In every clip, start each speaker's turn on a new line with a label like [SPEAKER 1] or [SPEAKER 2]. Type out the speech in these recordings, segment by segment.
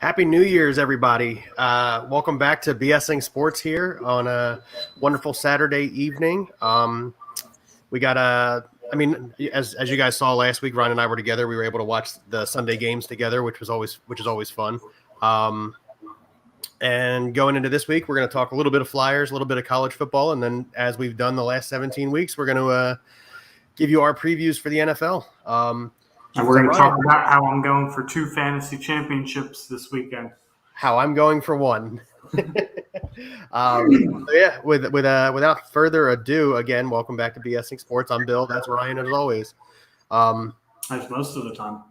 [SPEAKER 1] Happy New Year's, everybody. Welcome back to BSing Sports here on a wonderful Saturday evening. We got as you guys saw last week, Ryan and I were together. We were able to watch the Sunday games together, which is always fun. And going into this week, we're going to talk a little bit of Flyers, a little bit of college football, and then as we've done the last 17 weeks, we're going to give you our previews for the NFL.
[SPEAKER 2] And we're going to talk about how I'm going for 2 fantasy championships this weekend.
[SPEAKER 1] How I'm going for 1. Without further ado, again, welcome back to BSing Sports. I'm Bill. That's Ryan, as always.
[SPEAKER 2] That's most of the time.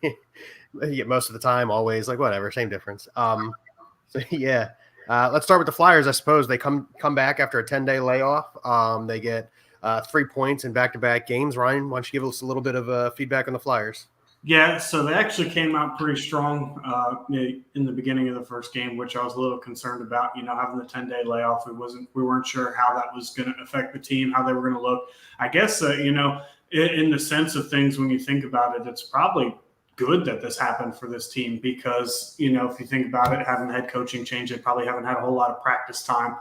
[SPEAKER 1] Yeah, most of the time, always, like whatever, same difference. Let's start with the Flyers. I suppose they come back after a 10-day layoff. They get 3 points in back-to-back games. Ryan, why don't you give us a little bit of feedback on the Flyers?
[SPEAKER 2] Yeah, so they actually came out pretty strong in the beginning of the first game, which I was a little concerned about. Having the 10-day layoff, we weren't sure how that was going to affect the team, how they were going to look. I guess in the sense of things, when you think about it, it's probably good that this happened for this team because if you think about it, having the head coaching change, they probably haven't had a whole lot of practice time.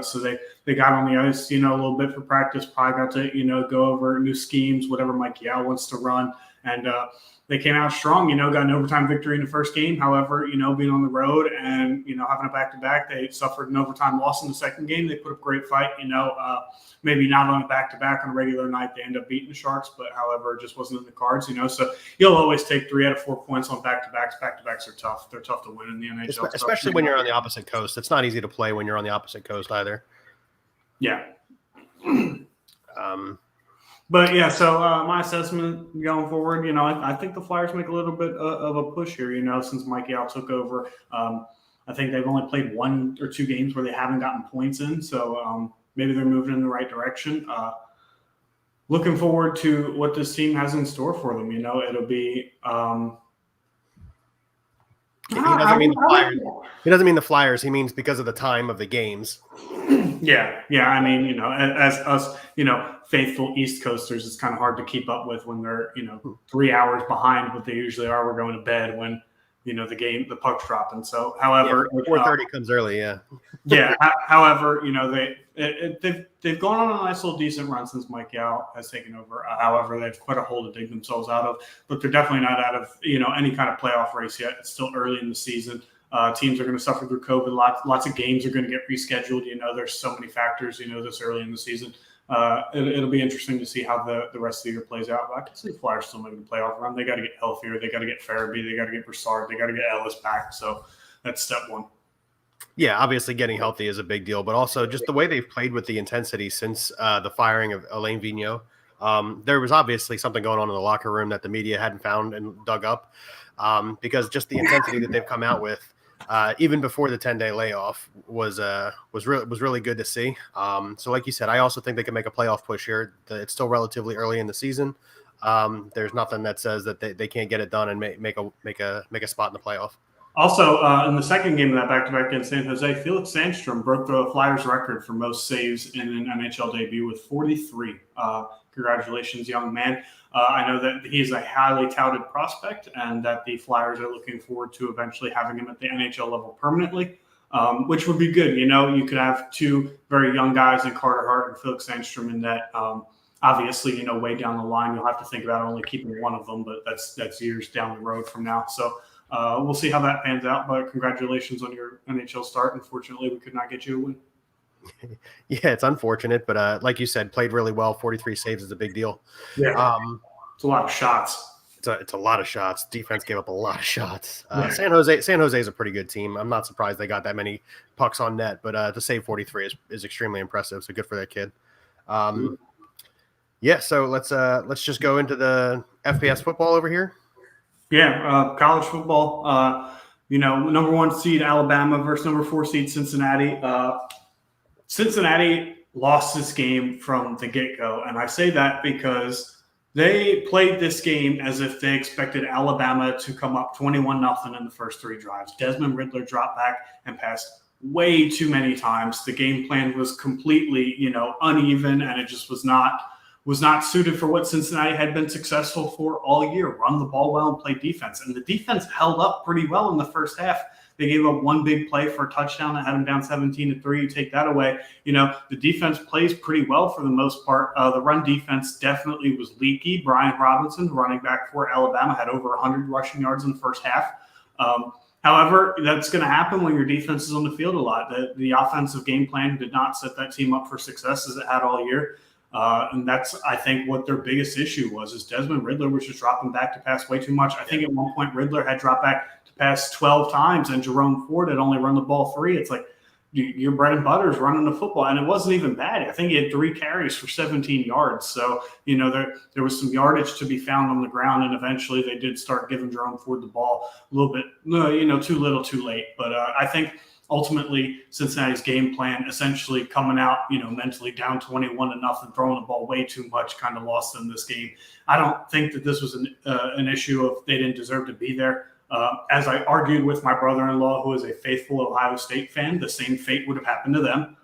[SPEAKER 2] So they got on the ice, a little bit for practice, probably got to, go over new schemes, whatever Mike Yao wants to run. And they came out strong, got an overtime victory in the first game. However, being on the road and, having a back-to-back, they suffered an overtime loss in the second game. They put up a great fight, maybe not on a back-to-back on a regular night. They end up beating the Sharks, but however, it just wasn't in the cards, So you'll always take 3 out of 4 points on back-to-backs. Back-to-backs are tough. They're tough to win in the NHL.
[SPEAKER 1] Especially when you're on the opposite coast. It's not easy to play when you're on the opposite coast either.
[SPEAKER 2] Yeah. But yeah, so my assessment going forward, I think the Flyers make a little bit of a push here, since Mike Yao took over. I think they've only played 1 or 2 games where they haven't gotten points in, so maybe they're moving in the right direction. Looking forward to what this team has in store for them. It'll be.
[SPEAKER 1] He doesn't mean the Flyers. He doesn't mean the Flyers. He means because of the time of the games.
[SPEAKER 2] Yeah. I mean, as us, faithful East Coasters, it's kind of hard to keep up with when they're, 3 hours behind what they usually are. We're going to bed when, the puck's dropping. So, however,
[SPEAKER 1] 4:30 comes early. Yeah.
[SPEAKER 2] Yeah. However, they've gone on a nice little decent run since Mike Yao has taken over. However, they have quite a hole to dig themselves out of, but they're definitely not out of, any kind of playoff race yet. It's still early in the season. Teams are going to suffer through COVID. Lots of games are going to get rescheduled. There's so many factors, this early in the season. It'll be interesting to see how the rest of the year plays out. But I can see Flyers still making the playoff run. They got to get healthier. They got to get Farabee. They got to get Broussard. They got to get Ellis back. So that's step 1.
[SPEAKER 1] Yeah, obviously getting healthy is a big deal, but also just the way they've played with the intensity since the firing of Alain Vigneault. There was obviously something going on in the locker room that the media hadn't found and dug up because just the intensity that they've come out with. Even before the 10-day layoff was really good to see. So like you said, I also think they can make a playoff push here. It's still relatively early in the season. There's nothing that says that they can't get it done and make a spot in the playoff.
[SPEAKER 2] Also, in the second game of that back-to-back against San Jose, Felix Sandstrom broke the Flyers record for most saves in an NHL debut with 43. Congratulations, young man. I know that he's a highly touted prospect and that the Flyers are looking forward to eventually having him at the NHL level permanently, which would be good. You could have 2 very young guys in Carter Hart and Felix Sandstrom in that. Obviously, way down the line, you'll have to think about only keeping one of them, but that's years down the road from now. So we'll see how that pans out. But congratulations on your NHL start. Unfortunately, we could not get you a win.
[SPEAKER 1] Yeah, it's unfortunate, but like you said, played really well. 43 saves is a big deal.
[SPEAKER 2] Yeah, it's a lot of shots.
[SPEAKER 1] It's a lot of shots. Defense gave up a lot of shots. San Jose is a pretty good team. I'm not surprised they got that many pucks on net, but to save 43 is extremely impressive. So good for that kid. So let's just go into the FBS football over here.
[SPEAKER 2] Yeah, college football. Number 1 seed Alabama versus number 4 seed Cincinnati. Cincinnati lost this game from the get-go, and I say that because they played this game as if they expected Alabama to come up 21-0 in the first 3 drives. Desmond Ridder dropped back and passed way too many times. The game plan was completely, uneven, and it just was not was not suited for what Cincinnati had been successful for all year: run the ball well and play defense. And the defense held up pretty well in the first half. They gave up one big play for a touchdown that had them down 17-3. You take that away, the defense plays pretty well for the most part. The run defense definitely was leaky. Brian Robinson, running back for Alabama, had over 100 rushing yards in the first half. However, that's going to happen when your defense is on the field a lot. The offensive game plan did not set that team up for success as it had all year. And that's, I think, what their biggest issue was, is Desmond Ridler was just dropping back to pass way too much. I think at one point Ridler had dropped back to pass 12 times and Jerome Ford had only run the ball 3. It's like your bread and butter is running the football. And it wasn't even bad. I think he had 3 carries for 17 yards. So, there was some yardage to be found on the ground. And eventually they did start giving Jerome Ford the ball a little bit, too little, too late. But I think ultimately, Cincinnati's game plan, essentially coming out, mentally down 21-0, throwing the ball way too much, kind of lost them this game. I don't think that this was an issue of they didn't deserve to be there. As I argued with my brother-in-law, who is a faithful Ohio State fan, the same fate would have happened to them.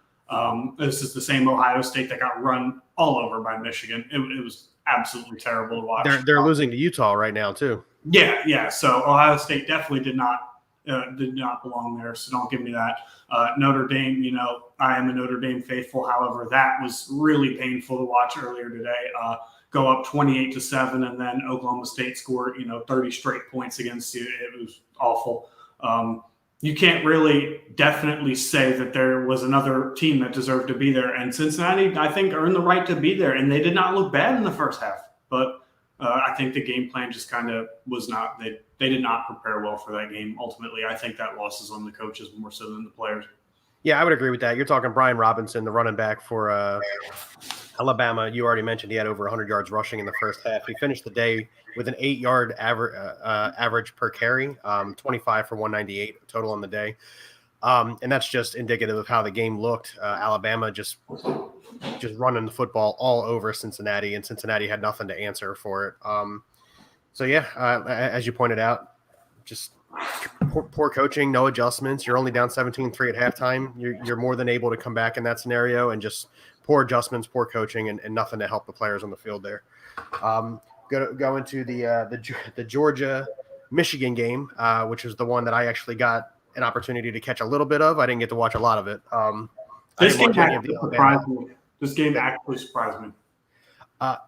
[SPEAKER 2] This is the same Ohio State that got run all over by Michigan. It was absolutely terrible to watch.
[SPEAKER 1] They're losing to Utah right now too.
[SPEAKER 2] Yeah. So Ohio State definitely did not belong there, so don't give me that. Notre Dame, I am a Notre Dame faithful. However, that was really painful to watch earlier today. Go up 28-7, and then Oklahoma State scored, 30 straight points against you. It was awful. You can't really definitely say that there was another team that deserved to be there. And Cincinnati, I think, earned the right to be there, and they did not look bad in the first half. But I think the game plan just kind of was not – they did not prepare well for that game. Ultimately, I think that loss is on the coaches more so than the players.
[SPEAKER 1] Yeah, I would agree with that. You're talking Brian Robinson, the running back for Alabama. You already mentioned he had over 100 yards rushing in the first half. He finished the day with an 8-yard average per carry, 25 for 198 total on the day. And that's just indicative of how the game looked. Alabama just running the football all over Cincinnati, and Cincinnati had nothing to answer for it. As you pointed out, just poor coaching, no adjustments. You're only down 17-3 at halftime. You're more than able to come back in that scenario, and just poor adjustments, poor coaching, and nothing to help the players on the field there. Go into the Georgia-Michigan game, which is the one that I actually got an opportunity to catch a little bit of. I didn't get to watch a lot of it.
[SPEAKER 2] This game actually surprised me. This game actually surprised me.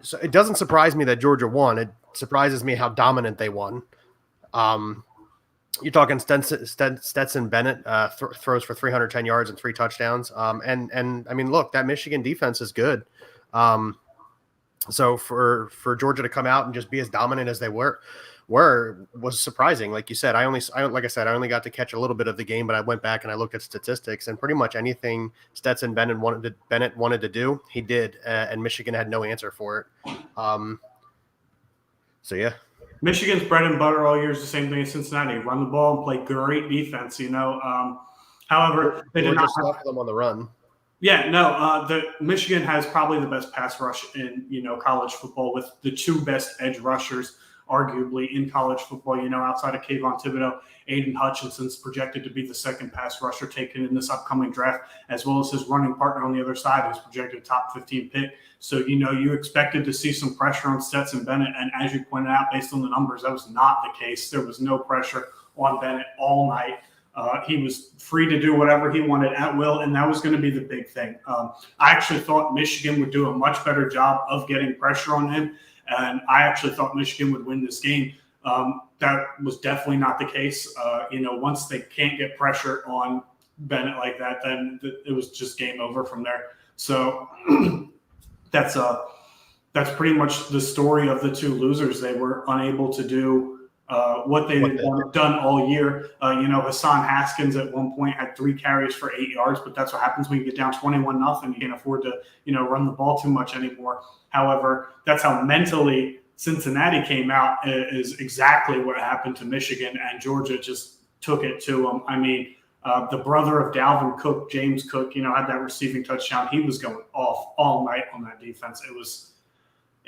[SPEAKER 1] So it doesn't surprise me that Georgia won. It surprises me how dominant they won. You're talking Stetson Bennett throws for 310 yards and 3 touchdowns. And I mean, look, that Michigan defense is good. So for Georgia to come out and just be as dominant as they were was surprising. Like you said, I only got to catch a little bit of the game, but I went back and I looked at statistics, and pretty much anything Stetson Bennett wanted to do, he did, and Michigan had no answer for it.
[SPEAKER 2] Michigan's bread and butter all year is the same thing as Cincinnati: run the ball and play great defense. However, they did not
[SPEAKER 1] stop them on the run.
[SPEAKER 2] Yeah, no. The Michigan has probably the best pass rush in college football, with the 2 best edge rushers arguably in college football. Outside of Kayvon Thibodeau, Aiden Hutchinson's projected to be the second pass rusher taken in this upcoming draft, as well as his running partner on the other side, who's projected top 15 pick. So, you expected to see some pressure on Stetson Bennett. And as you pointed out, based on the numbers, that was not the case. There was no pressure on Bennett all night. He was free to do whatever he wanted at will, and that was going to be the big thing. I actually thought Michigan would do a much better job of getting pressure on him, and I actually thought Michigan would win this game. That was definitely not the case. Once they can't get pressure on Bennett like that, then it was just game over from there. So that's pretty much the story of the 2 losers. They were unable to do what they had done all year. Hassan Haskins at one point had 3 carries for 8 yards, but that's what happens when you get down 21-0. You can't afford to, run the ball too much anymore. However, that's how mentally Cincinnati came out, is exactly what happened to Michigan, and Georgia just took it to them. I mean, the brother of Dalvin Cook, James Cook, had that receiving touchdown. He was going off all night on that defense. It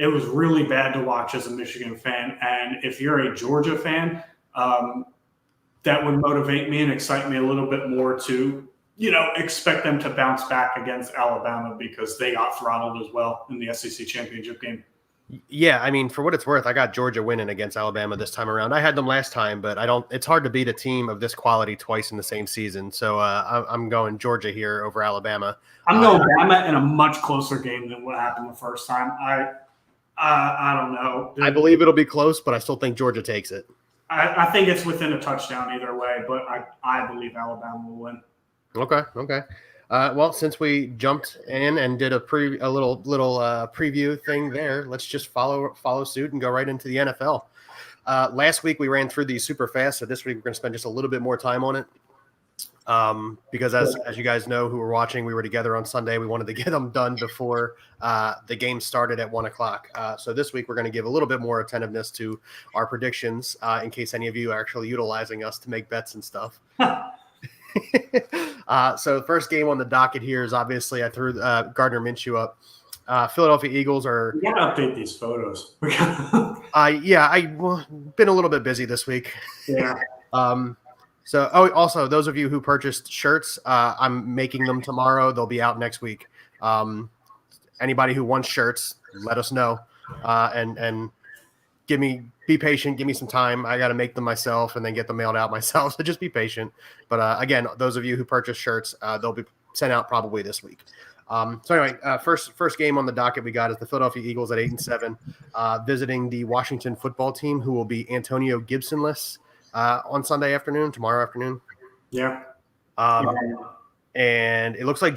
[SPEAKER 2] was really bad to watch as a Michigan fan. And if you're a Georgia fan, that would motivate me and excite me a little bit more to, expect them to bounce back against Alabama because they got throttled as well in the SEC championship game.
[SPEAKER 1] Yeah, I mean, for what it's worth, I got Georgia winning against Alabama this time around. I had them last time, but it's hard to beat a team of this quality twice in the same season. So I'm going Georgia here over Alabama.
[SPEAKER 2] I'm going Alabama in a much closer game than what happened the first time. I don't know.
[SPEAKER 1] I believe it'll be close, but I still think Georgia takes it.
[SPEAKER 2] I think it's within a touchdown either way, but I believe Alabama will win.
[SPEAKER 1] Okay. Well, since we jumped in and did a little preview thing there, let's just follow suit and go right into the NFL. Last week we ran through these super fast, so this week we're going to spend just a little bit more time on it. Because as you guys know who were watching, we were together on Sunday. We wanted to get them done before the game started at 1:00. So this week we're going to give a little bit more attentiveness to our predictions in case any of you are actually utilizing us to make bets and stuff. So the first game on the docket here is obviously I threw Gardner Minshew up. Philadelphia Eagles are.
[SPEAKER 2] We gotta update these photos.
[SPEAKER 1] I've been a little bit busy this week.
[SPEAKER 2] Yeah.
[SPEAKER 1] Also, those of you who purchased shirts, I'm making them tomorrow. They'll be out next week. Anybody who wants shirts, let us know. And be patient. Give me some time. I got to make them myself and then get them mailed out myself. So just be patient. But again, those of you who purchased shirts, they'll be sent out probably this week. So anyway, first game on the docket we got is the Philadelphia Eagles at 8-7, visiting the Washington football team, who will be Antonio Gibson-less on tomorrow afternoon.
[SPEAKER 2] Yeah.
[SPEAKER 1] And it looks like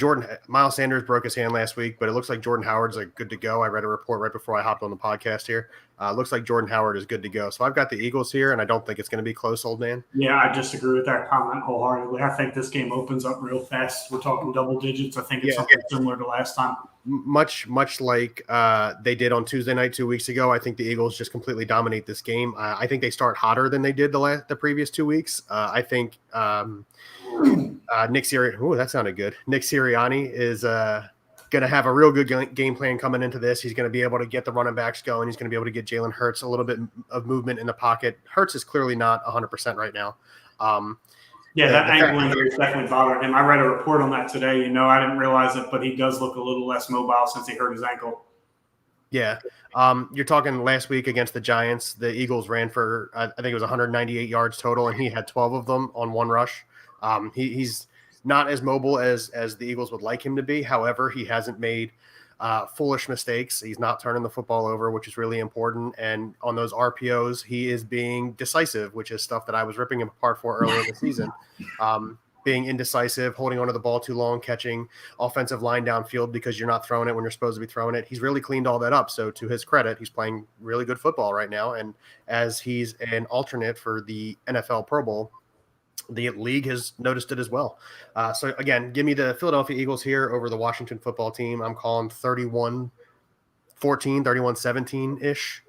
[SPEAKER 1] Miles Sanders broke his hand last week, but it looks like Jordan Howard's good to go. I read a report right before I hopped on the podcast here. Looks like Jordan Howard is good to go. So I've got the Eagles here, and I don't think it's going to be close, old man.
[SPEAKER 2] Yeah, I disagree with that comment wholeheartedly. I think this game opens up real fast. We're talking double digits. I think it's something similar to last time.
[SPEAKER 1] Much like they did on Tuesday night 2 weeks ago. I think the Eagles just completely dominate this game. I think they start hotter than they did the previous 2 weeks. I think Nick Sirianni. That sounded good. Nick Sirianni is going to have a real good game plan coming into this. He's going to be able to get the running backs going. He's going to be able to get Jalen Hurts a little bit of movement in the pocket. Hurts is clearly not 100% right now.
[SPEAKER 2] That ankle injury is definitely bothering him. I read a report on that today. I didn't realize it, but he does look a little less mobile since he hurt his ankle.
[SPEAKER 1] Yeah. You're talking last week against the Giants. The Eagles ran for, I think it was 198 yards total, and he had 12 of them on one rush. He's not as mobile as the Eagles would like him to be. However, he hasn't made foolish mistakes. He's not turning the football over, which is really important. And on those RPOs, he is being decisive, which is stuff that I was ripping him apart for earlier in the season. Being indecisive, holding onto the ball too long, catching offensive line downfield because you're not throwing it when you're supposed to be throwing it. He's really cleaned all that up. So to his credit, he's playing really good football right now. And as he's an alternate for the NFL Pro Bowl, the league has noticed it as well. So again, give me the Philadelphia Eagles here over the Washington football team. I'm calling 31-14, 31-17-ish.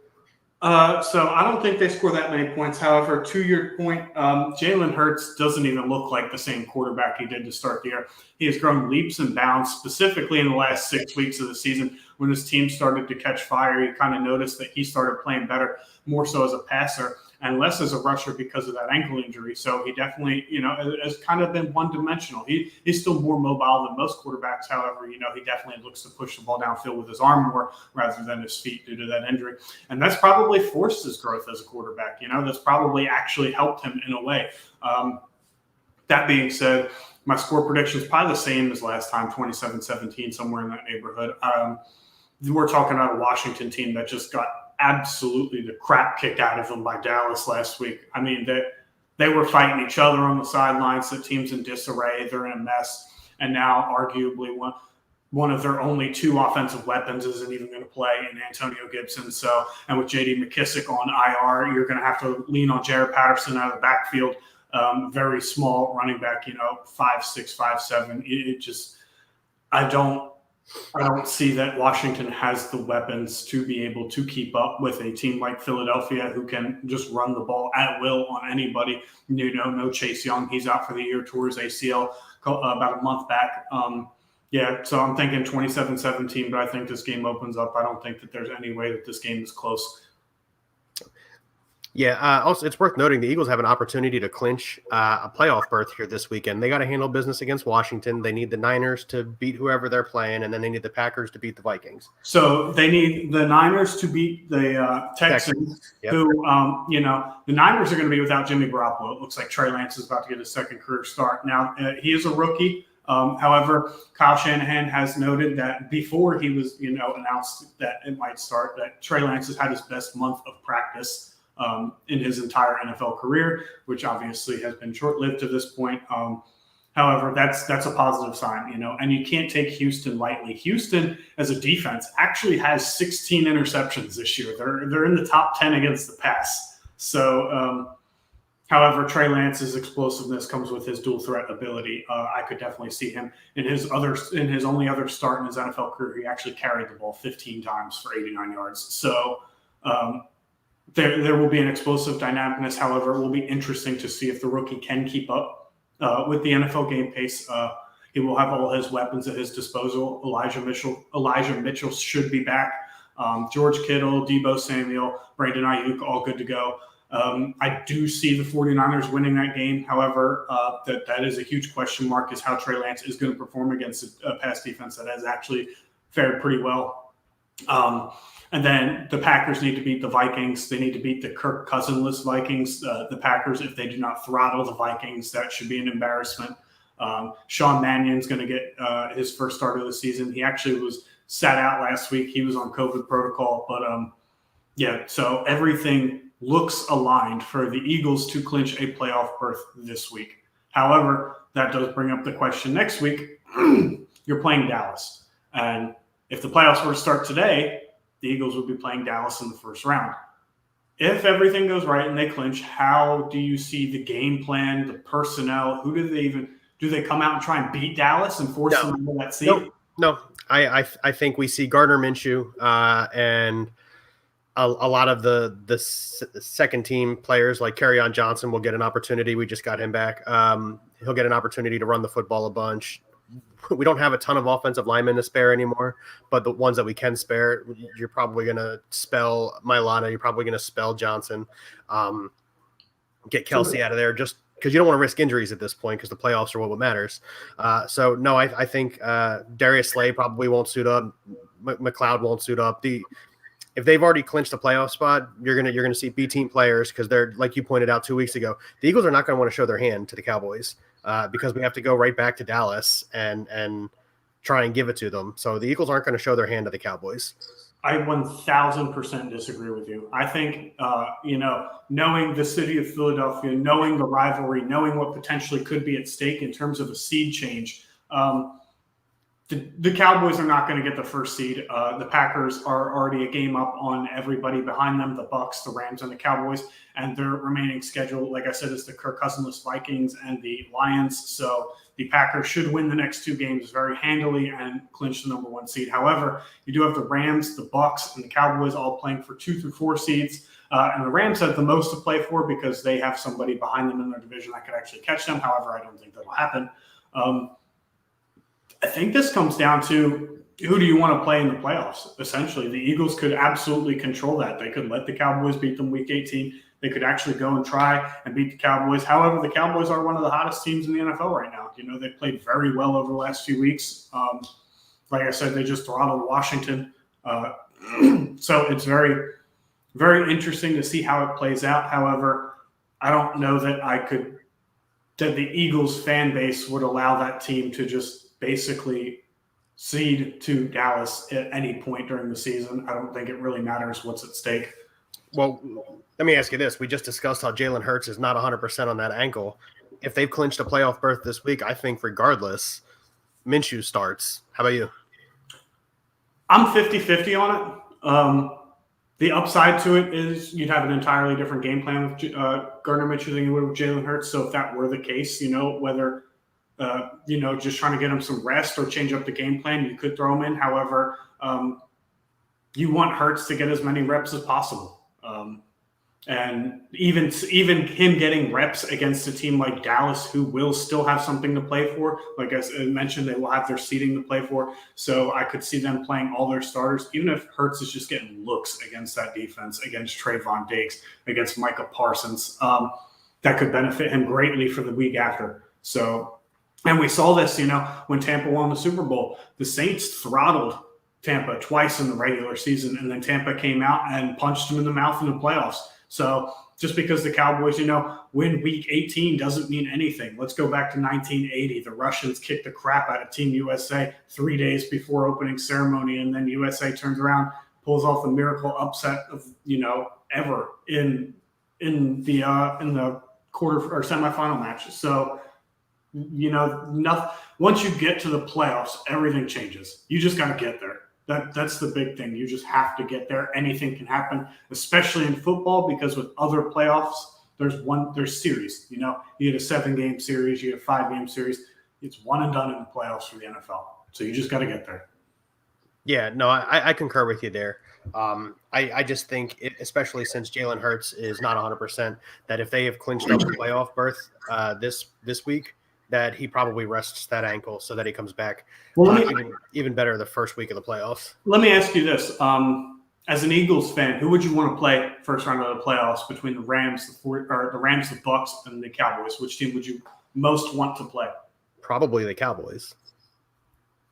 [SPEAKER 2] So I don't think they score that many points. However, to your point, Jalen Hurts doesn't even look like the same quarterback he did to start the year. He has grown leaps and bounds, specifically in the last 6 weeks of the season. When his team started to catch fire, you kind of noticed that he started playing better, more so as a passer and less as a rusher because of that ankle injury. So he definitely, has kind of been one-dimensional. He's still more mobile than most quarterbacks. However, he definitely looks to push the ball downfield with his arm more rather than his feet due to that injury. And that's probably forced his growth as a quarterback. That's probably actually helped him in a way. That being said, my score prediction is probably the same as last time, 27-17, somewhere in that neighborhood. We're talking about a Washington team that just got absolutely the crap kicked out of them by Dallas last week. I mean, they were fighting each other on the sidelines. The team's in disarray. They're in a mess. And now arguably one of their only two offensive weapons isn't even going to play in Antonio Gibson. So, and with J.D. McKissick on IR, you're going to have to lean on Jared Patterson out of the backfield. Very small running back, 5'6", 5'7". It just, I don't see that Washington has the weapons to be able to keep up with a team like Philadelphia who can just run the ball at will on anybody. No Chase Young. He's out for the year, tore his ACL about a month back. So I'm thinking 27-17, but I think this game opens up. I don't think that there's any way that this game is close.
[SPEAKER 1] Yeah. Also, it's worth noting the Eagles have an opportunity to clinch a playoff berth here this weekend. They got to handle business against Washington. They need the Niners to beat whoever they're playing, and then they need the Packers to beat the Vikings.
[SPEAKER 2] So they need the Niners to beat the Texans,
[SPEAKER 1] Yep.
[SPEAKER 2] who, the Niners are going to be without Jimmy Garoppolo. It looks like Trey Lance is about to get his second career start. Now, he is a rookie. However, Kyle Shanahan has noted that before he was, announced that it might start, that Trey Lance has had his best month of practice in his entire NFL career, which obviously has been short-lived to this point. However, that's a positive sign, and you can't take Houston lightly. Houston, as a defense, actually has 16 interceptions this year. They're in the top 10 against the pass. So, however, Trey Lance's explosiveness comes with his dual threat ability. I could definitely see him in his only other start in his NFL career. He actually carried the ball 15 times for 89 yards. So. There will be an explosive dynamicness. However, it will be interesting to see if the rookie can keep up with the NFL game pace. He will have all his weapons at his disposal. Elijah Mitchell should be back. George Kittle, Deebo Samuel, Brandon Ayuk, all good to go. I do see the 49ers winning that game. However, that is a huge question mark is how Trey Lance is going to perform against a pass defense that has actually fared pretty well. And then the Packers need to beat the Vikings. They need to beat the Kirk Cousins-less Vikings. The Packers, if they do not throttle the Vikings, that should be an embarrassment. Sean Mannion's going to get his first start of the season. He actually was sat out last week. He was on COVID protocol. But, so everything looks aligned for the Eagles to clinch a playoff berth this week. However, that does bring up the question next week. You're playing Dallas. And if the playoffs were to start today, the Eagles would be playing Dallas in the first round. If everything goes right and they clinch, how do you see the game plan, the personnel? Who do they come out and try and beat Dallas and force them into that seat?
[SPEAKER 1] No. I think we see Gardner Minshew and a lot of the second team players like Kerryon Johnson will get an opportunity. We just got him back. He'll get an opportunity to run the football a bunch. We don't have a ton of offensive linemen to spare anymore, but the ones that we can spare, you're probably going to spell Mailata. You're probably going to spell Johnson. Get Kelsey out of there just because you don't want to risk injuries at this point because the playoffs are what matters. I think Darius Slay probably won't suit up. McLeod won't suit up. If they've already clinched a playoff spot, you're gonna see B team players because they're like you pointed out 2 weeks ago. The Eagles are not going to want to show their hand to the Cowboys because we have to go right back to Dallas and try and give it to them. So the Eagles aren't going to show their hand to the Cowboys.
[SPEAKER 2] I 1,000% disagree with you. I think knowing the city of Philadelphia, knowing the rivalry, knowing what potentially could be at stake in terms of a seed change. The Cowboys are not going to get the first seed. The Packers are already a game up on everybody behind them, the Bucks, the Rams, and the Cowboys. And their remaining schedule, like I said, is the Kirk Cousins-less Vikings and the Lions. So the Packers should win the next two games very handily and clinch the number one seed. However, you do have the Rams, the Bucks, and the Cowboys all playing for 2 through 4 seeds. And the Rams have the most to play for because they have somebody behind them in their division that could actually catch them. However, I don't think that'll happen. I think this comes down to who do you want to play in the playoffs, essentially. The Eagles could absolutely control that. They could let the Cowboys beat them week 18. They could actually go and try and beat the Cowboys. However, the Cowboys are one of the hottest teams in the NFL right now. They played very well over the last few weeks. Like I said, they just throttled Washington. So it's very, very interesting to see how it plays out. However, I don't know that the Eagles fan base would allow that team to just basically cede to Dallas at any point during the season. I don't think it really matters what's at stake.
[SPEAKER 1] Well, let me ask you this. We just discussed how Jalen Hurts is not 100% on that ankle. If they've clinched a playoff berth this week, I think regardless, Minshew starts. How about you?
[SPEAKER 2] I'm 50-50 on it. The upside to it is you'd have an entirely different game plan with Gardner Minshew than you would with Jalen Hurts. So if that were the case, whether just trying to get him some rest or change up the game plan, you could throw him in. However, you want Hurts to get as many reps as possible. And even him getting reps against a team like Dallas, who will still have something to play for. Like I mentioned, they will have their seeding to play for. So I could see them playing all their starters, even if Hurts is just getting looks against that defense, against Trayvon Diggs, against Micah Parsons. That could benefit him greatly for the week after. So, and we saw this, when Tampa won the Super Bowl, the Saints throttled Tampa twice in the regular season, and then Tampa came out and punched them in the mouth in the playoffs. So just because the Cowboys, win week 18 doesn't mean anything. Let's go back to 1980. The Russians kicked the crap out of Team USA 3 days before opening ceremony, and then USA turns around, pulls off the miracle upset of, ever in the quarter or semifinal matches. So, once you get to the playoffs, everything changes. You just got to get there. That's the big thing. You just have to get there. Anything can happen, especially in football, because with other playoffs, there's series. You get a 7-game series, you get a 5-game series. It's one and done in the playoffs for the NFL. So you just got to get there.
[SPEAKER 1] Yeah, no, I concur with you there. I just think, especially since Jalen Hurts is not 100%, that if they have clinched up the playoff berth this week, that he probably rests that ankle so that he comes back even better the first week of the playoffs.
[SPEAKER 2] Let me ask you this. As an Eagles fan, who would you want to play first round of the playoffs between the Rams, the Bucks, and the Cowboys? Which team would you most want to play?
[SPEAKER 1] Probably the Cowboys.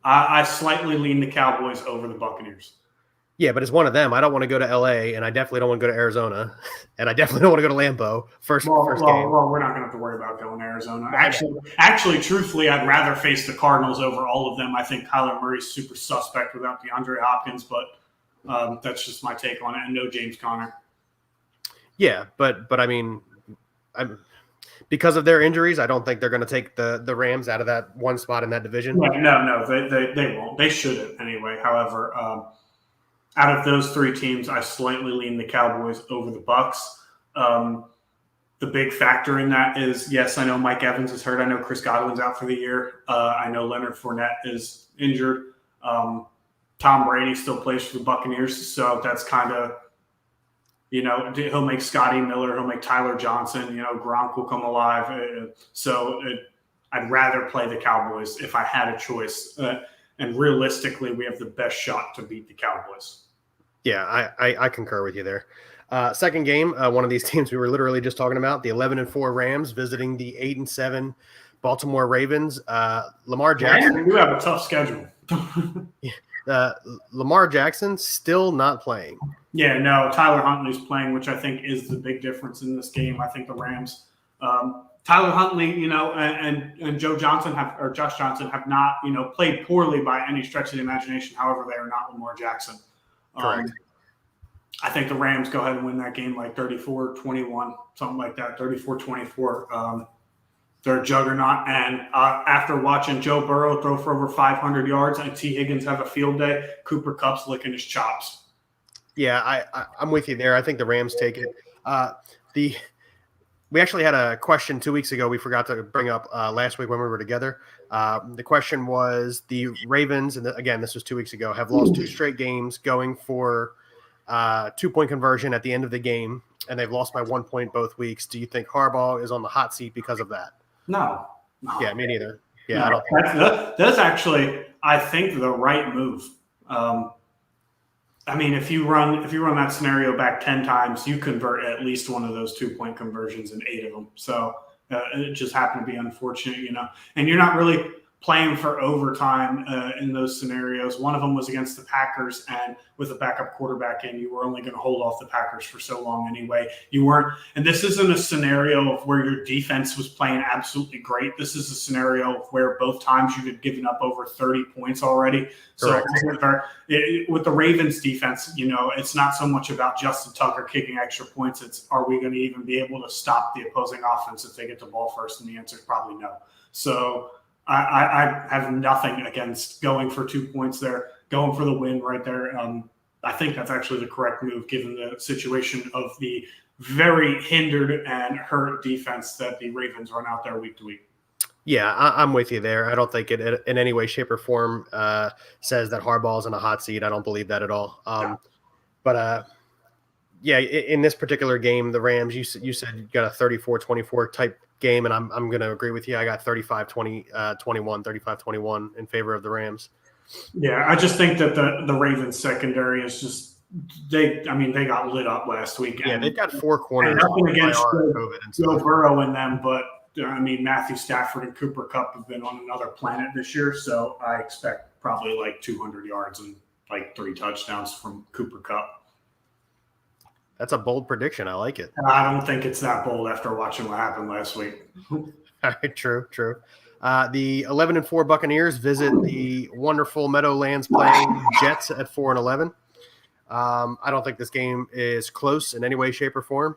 [SPEAKER 2] I slightly lean the Cowboys over the Buccaneers.
[SPEAKER 1] Yeah, but it's one of them. I don't want to go to LA, and I definitely don't want to go to Arizona, and I definitely don't want to go to Lambeau first game.
[SPEAKER 2] Well, we're not going to have to worry about going to Arizona. Actually, truthfully, I'd rather face the Cardinals over all of them. I think Kyler Murray's super suspect without DeAndre Hopkins, but that's just my take on it. And no James Conner.
[SPEAKER 1] Yeah, but I mean, because of their injuries, I don't think they're going to take the Rams out of that one spot in that division.
[SPEAKER 2] Yeah, no, they won't. They shouldn't anyway. However, out of those 3 teams, I slightly lean the Cowboys over the Bucks. The big factor in that is, yes, I know Mike Evans is hurt. I know Chris Godwin's out for the year. I know Leonard Fournette is injured. Tom Brady still plays for the Buccaneers, so that's kind of, he'll make Scotty Miller, he'll make Tyler Johnson, Gronk will come alive. I'd rather play the Cowboys if I had a choice. And realistically, we have the best shot to beat the Cowboys.
[SPEAKER 1] Yeah, I concur with you there. Second game, one of these teams we were literally just talking about, the 11-4 Rams visiting the 8-7 Baltimore Ravens. Lamar Jackson.
[SPEAKER 2] You have a tough schedule.
[SPEAKER 1] Lamar Jackson still not playing.
[SPEAKER 2] Yeah, no, Tyler Huntley's playing, which I think is the big difference in this game. I think the Rams, Tyler Huntley, and Josh Johnson have not, played poorly by any stretch of the imagination. However, they are not Lamar Jackson.
[SPEAKER 1] Correct.
[SPEAKER 2] I think the Rams go ahead and win that game like 34-21, something like that, 34-24. They're a juggernaut. And after watching Joe Burrow throw for over 500 yards and T. Higgins have a field day, Cooper Kupp's licking his chops.
[SPEAKER 1] Yeah, I'm with you there. I think the Rams take it. We actually had a question 2 weeks ago we forgot to bring up last week when we were together. The question was the Ravens, and again, this was 2 weeks ago, have lost 2 straight games going for 2-point conversion at the end of the game, and they've lost by 1 point both weeks. Do you think Harbaugh is on the hot seat because of that?
[SPEAKER 2] No.
[SPEAKER 1] Yeah, me neither. Yeah,
[SPEAKER 2] no,
[SPEAKER 1] I don't think
[SPEAKER 2] that's actually, I think, the right move. I mean, if you run that scenario back 10 times, you convert at least one of those 2-point conversions in 8 of them. So it just happened to be unfortunate, and you're not really playing for overtime in those scenarios. One of them was against the Packers, and with a backup quarterback in, you were only going to hold off the Packers for so long anyway. You weren't, and this isn't a scenario of where your defense was playing absolutely great. This is a scenario of where both times you had given up over 30 points already.
[SPEAKER 1] Correct.
[SPEAKER 2] So with the Ravens defense, it's not so much about Justin Tucker kicking extra points. It's, are we going to even be able to stop the opposing offense if they get the ball first? And the answer is probably no. So I have nothing against going for 2 points there, going for the win right there. I think that's actually the correct move given the situation of the very hindered and hurt defense that the Ravens run out there week to week.
[SPEAKER 1] Yeah, I'm with you there. I don't think it in any way, shape, or form says that Harbaugh's in a hot seat. I don't believe that at all.
[SPEAKER 2] No.
[SPEAKER 1] But yeah, in this particular game, the Rams, you said you got a 34-24 type game, and I'm going to agree with you. I got 35-21, 35-21 in favor of the Rams.
[SPEAKER 2] Yeah, I just think that the Ravens secondary is just they got lit up last week.
[SPEAKER 1] Yeah, they've got 4 corners
[SPEAKER 2] nothing against
[SPEAKER 1] COVID and
[SPEAKER 2] Joe
[SPEAKER 1] stuff.
[SPEAKER 2] Burrow in them, but Matthew Stafford and Cooper Kupp have been on another planet this year, so I expect probably like 200 yards and like 3 touchdowns from Cooper Kupp.
[SPEAKER 1] That's a bold prediction. I like it.
[SPEAKER 2] I don't think it's that bold after watching what happened last week.
[SPEAKER 1] All right, true. The 11-4 Buccaneers visit the wonderful Meadowlands playing Jets at 4-11. I don't think this game is close in any way, shape, or form.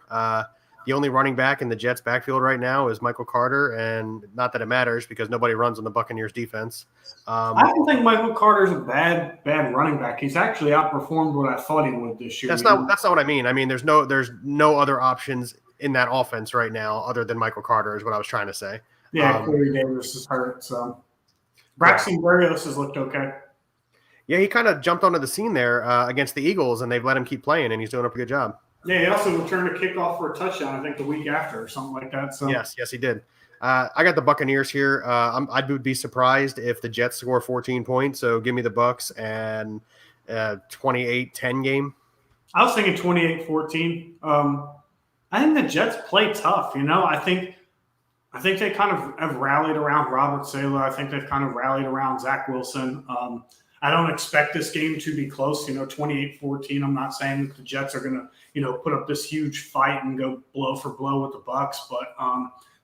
[SPEAKER 1] The only running back in the Jets backfield right now is Michael Carter, and not that it matters because nobody runs on the Buccaneers defense.
[SPEAKER 2] I don't think Michael Carter's a bad running back. He's actually outperformed what I thought he would this year.
[SPEAKER 1] That's not what I mean. I mean, there's no other options in that offense right now other than Michael Carter is what I was trying to say.
[SPEAKER 2] Yeah, Corey Davis is hurt, so Braxton Berrios has looked okay.
[SPEAKER 1] Yeah, he kind of jumped onto the scene there against the Eagles, and they've let him keep playing, and he's doing a pretty good job.
[SPEAKER 2] Yeah, he also returned a kickoff for a touchdown, I think, the week after or something like that. So
[SPEAKER 1] yes, he did. I got the Buccaneers here. I would be surprised if the Jets score 14 points. So give me the Bucs and 28-10 game.
[SPEAKER 2] I was thinking 28-14. I think the Jets play tough. I think they kind of have rallied around Robert Saleh. I think they've kind of rallied around Zach Wilson. I don't expect this game to be close, 28-14. I'm not saying that the Jets are going to, put up this huge fight and go blow for blow with the Bucs, but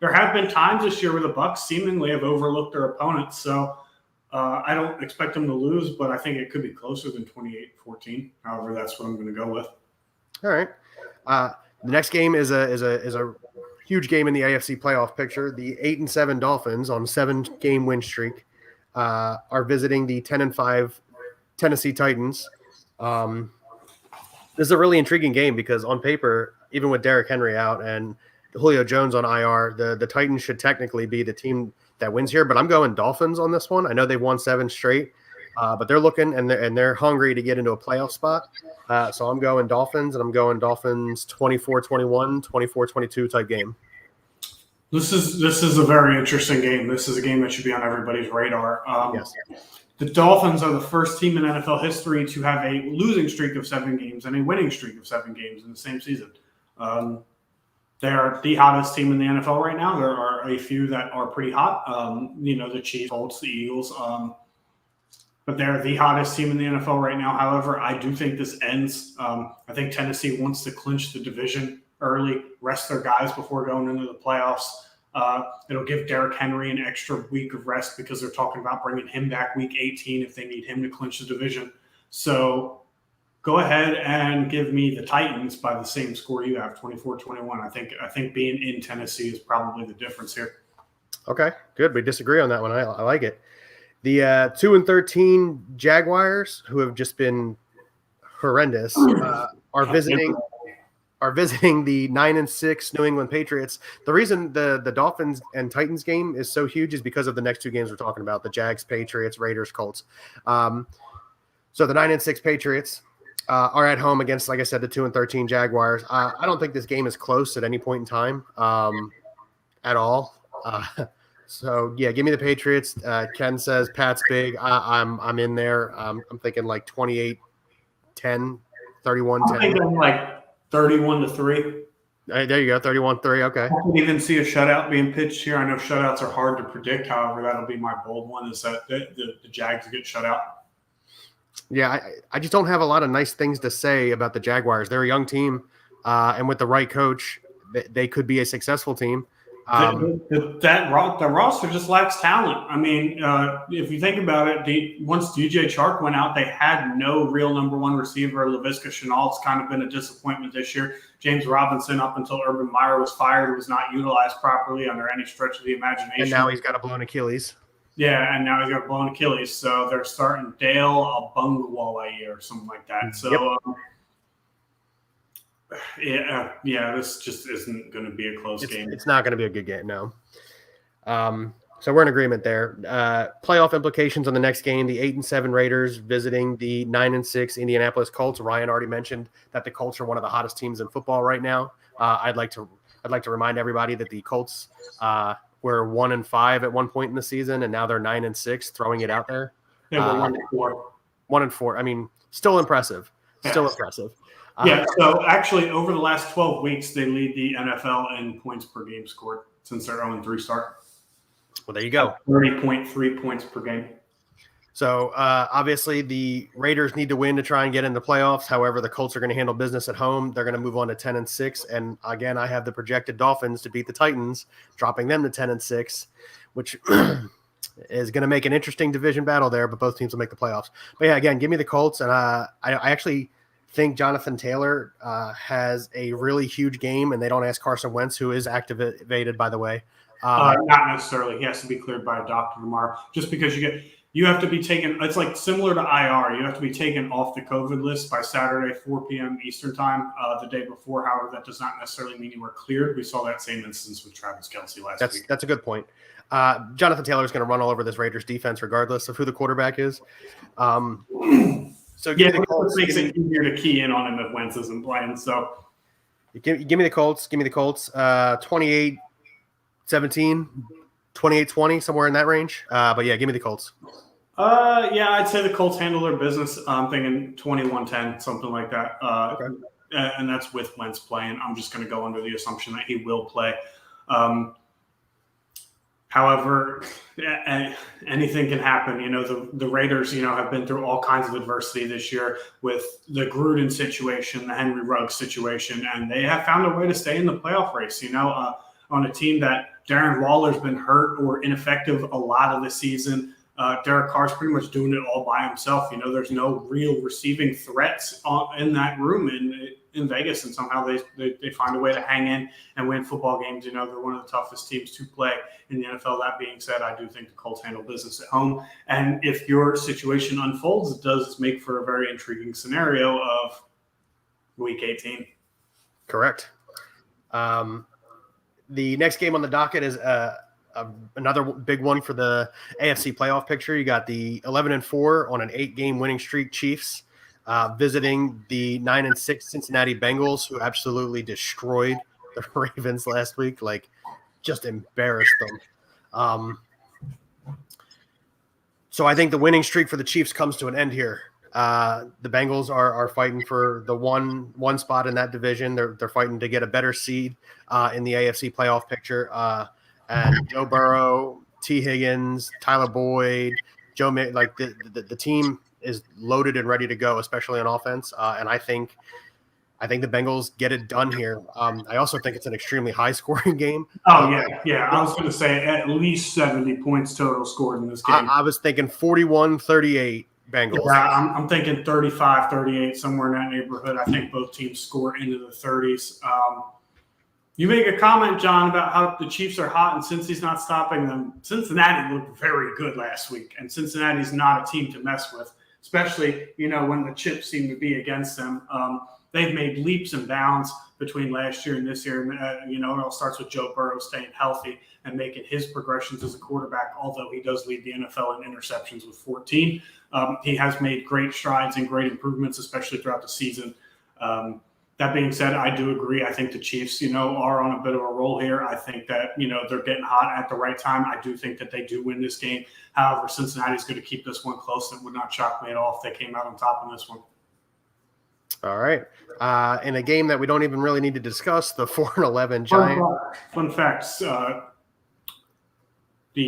[SPEAKER 2] there have been times this year where the Bucs seemingly have overlooked their opponents. So I don't expect them to lose, but I think it could be closer than 28-14. However, that's what I'm going to go with.
[SPEAKER 1] All right. The next game is a huge game in the AFC playoff picture. The 8-7 Dolphins on 7-game win streak are visiting the 10-5 Tennessee Titans. This is a really intriguing game because on paper, even with Derrick Henry out and Julio Jones on IR, the Titans should technically be the team that wins here. But I'm going Dolphins on this one. I know they've won 7 straight, but they're looking and they're hungry to get into a playoff spot. So I'm going Dolphins, and I'm going Dolphins 24-21, 24-22 type game.
[SPEAKER 2] This is a very interesting game. This is a game that should be on everybody's radar.
[SPEAKER 1] Yes.
[SPEAKER 2] The Dolphins are the first team in NFL history to have a losing streak of 7 games and a winning streak of 7 games in the same season. They are the hottest team in the NFL right now. There are a few that are pretty hot. The Chiefs, Colts, the Eagles. But they're the hottest team in the NFL right now. However, I do think this ends. I think Tennessee wants to clinch the division early, rest their guys before going into the playoffs. It'll give Derrick Henry an extra week of rest because they're talking about bringing him back week 18 if they need him to clinch the division. So go ahead and give me the Titans by the same score you have, 24-21. I think being in Tennessee is probably the difference here.
[SPEAKER 1] Okay, good. We disagree on that one. I like it. The 2-13 Jaguars, who have just been horrendous, are visiting the 9-6 New England Patriots. The reason the Dolphins and Titans game is so huge is because of the next 2 games we're talking about: the Jags, Patriots, Raiders, Colts. So the 9-6 Patriots are at home against, like I said, the 2-13 Jaguars. I don't think this game is close at any point in time at all. So yeah, give me the Patriots. Ken says Pat's big. I'm in there. I'm thinking like 28-10, 31-10.
[SPEAKER 2] I'm thinking like 31-3.
[SPEAKER 1] There you go, 31-3. Okay.
[SPEAKER 2] I can even see a shutout being pitched here. I know shutouts are hard to predict. However, that'll be my bold one: is that the Jags get shut out.
[SPEAKER 1] Yeah, I just don't have a lot of nice things to say about the Jaguars. They're a young team, and with the right coach, they could be a successful team.
[SPEAKER 2] The roster just lacks talent. I mean, if you think about it, once DJ Chark went out, they had no real number 1 receiver. Laviska Shenault's kind of been a disappointment this year. James Robinson, up until Urban Meyer was fired, was not utilized properly under any stretch of the imagination.
[SPEAKER 1] And now he's got a blown Achilles.
[SPEAKER 2] Yeah, and now he's got a blown Achilles. So they're starting Dale Abungwale or something like that. So, this just isn't going to be a close game.
[SPEAKER 1] It's not going to be a good game, no. So we're in agreement there. Playoff implications on the next game: the 8-7 Raiders visiting the 9-6 Indianapolis Colts. Ryan already mentioned that the Colts are one of the hottest teams in football right now. I'd like to remind everybody that the Colts were 1-5 at one point in the season, and now they're 9-6. Throwing it out there.
[SPEAKER 2] They were 1-4.
[SPEAKER 1] 1-4. I mean, still impressive. Still
[SPEAKER 2] Yes.
[SPEAKER 1] impressive.
[SPEAKER 2] Yeah. So actually, over the last 12 weeks, they lead the NFL in points per game scored since their 0-3 start.
[SPEAKER 1] Well, there you go.
[SPEAKER 2] 30.3 points per game.
[SPEAKER 1] So obviously the Raiders need to win to try and get in the playoffs. However, the Colts are going to handle business at home. They're going to move on to 10-6. And again, I have the projected Dolphins to beat the Titans, dropping them to 10-6, which is going to make an interesting division battle there, but both teams will make the playoffs. But yeah, again, give me the Colts. And I actually think Jonathan Taylor has a really huge game, and they don't ask Carson Wentz, who is activated, by the way.
[SPEAKER 2] Not necessarily. He has to be cleared by a doctor tomorrow. Just because you have to be taken. It's like similar to IR. You have to be taken off the COVID list by Saturday, 4 p.m. Eastern time, the day before. However, that does not necessarily mean you were cleared. We saw that same instance with Travis Kelce last week.
[SPEAKER 1] That's a good point. Jonathan Taylor is going to run all over this Raiders defense, regardless of who the quarterback is. So
[SPEAKER 2] yeah, it makes it easier to key in on him if Wentz isn't playing. So
[SPEAKER 1] give me the Colts. Give me the Colts. 28-17, 28-20, somewhere in that range. But yeah, give me the Colts.
[SPEAKER 2] Yeah, I'd say the Colts handle their business. I'm thinking 21-10, something like that. Okay. And that's with Wentz playing. I'm just going to go under the assumption that he will play. However, anything can happen. You know, the Raiders, have been through all kinds of adversity this year with the Gruden situation, the Henry Ruggs situation, and they have found a way to stay in the playoff race, on a team that Darren Waller's been hurt or ineffective a lot of the season. Derek Carr's pretty much doing it all by himself. There's no real receiving threats in that room in Vegas, and somehow they find a way to hang in and win football games. They're one of the toughest teams to play in the NFL. That being said, I do think the Colts handle business at home. And if your situation unfolds, it does make for a very intriguing scenario of Week 18.
[SPEAKER 1] Correct. The next game on the docket is another big one for the AFC playoff picture. You got the 11-4 on an 8-game winning streak Chiefs visiting the 9-6 Cincinnati Bengals, who absolutely destroyed the Ravens last week, like just embarrassed them. So I think the winning streak for the Chiefs comes to an end here. The Bengals are fighting for the one spot in that division. They're fighting to get a better seed in the AFC playoff picture. And Joe Burrow, T. Higgins, Tyler Boyd, Joe, like the team is loaded and ready to go, especially on offense. And I think the Bengals get it done here. I also think it's an extremely high-scoring game.
[SPEAKER 2] Oh, yeah. I was going to say at least 70 points total scored in this game.
[SPEAKER 1] I was thinking 41-38 Bengals.
[SPEAKER 2] Yeah, I'm thinking 35-38, somewhere in that neighborhood. I think both teams score into the 30s. You make a comment, John, about how the Chiefs are hot, and since he's not stopping them, Cincinnati looked very good last week, and Cincinnati's not a team to mess with, especially, when the chips seem to be against them. They've made leaps and bounds between last year and this year. And, it all starts with Joe Burrow staying healthy and making his progressions as a quarterback, although he does lead the NFL in interceptions with 14. He has made great strides and great improvements, especially throughout the season. That being said, I do agree. I think the Chiefs, are on a bit of a roll here. I think that, they're getting hot at the right time. I do think that they do win this game. However, Cincinnati's going to keep this one close. It would not shock me at all if they came out on top in this one.
[SPEAKER 1] All right. In a game that we don't even really need to discuss, the 4-11 Giants.
[SPEAKER 2] Fun facts. The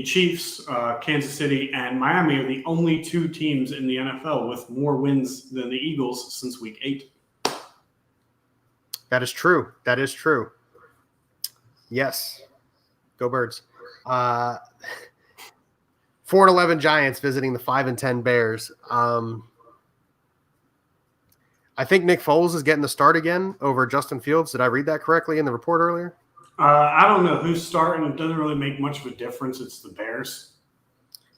[SPEAKER 2] Chiefs, Kansas City, and Miami are the only two teams in the NFL with more wins than the Eagles since Week 8.
[SPEAKER 1] That is true. Yes. Go Birds. 4-11 Giants visiting the 5-10 Bears. I think Nick Foles is getting the start again over Justin Fields. Did I read that correctly in the report earlier?
[SPEAKER 2] I don't know who's starting. It doesn't really make much of a difference. It's the Bears.